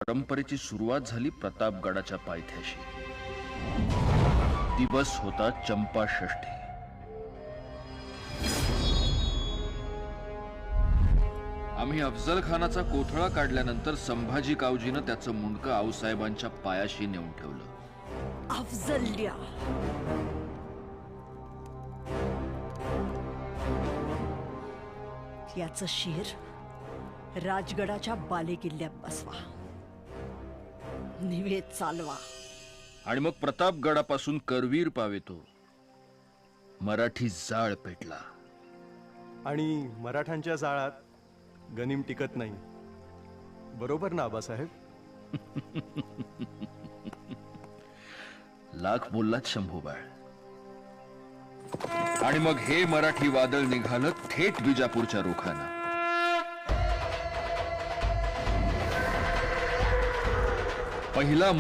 परंपरेची सुरुवात झाली प्रतापगडाच्या पायथ्याशी. दिवस होता चंपा षष्ठी. आम्ही अफजल खानाचा कोथळा काढल्यानंतर संभाजी कावजीनं त्याचं मुंडकं आऊसाहेबांच्या पायाशी नेऊन ठेवलं. अफजल्या याचं शिर राजगडाच्या बालेकिल्ल्यात बसवा, निवेद चालवा. आणि मग प्रतापगडापासून करवीर पावेतो मराठी जाळ पेटला. आणि मराठ्यांच्या जाळात गनिम टिकत नाही, बरोबर ना आबासाहेब? लाख बोललात शंभूबाळ. आणि मग हे मराठी वादळ निघालं थेट विजापूरच्या रुखानं. पहिला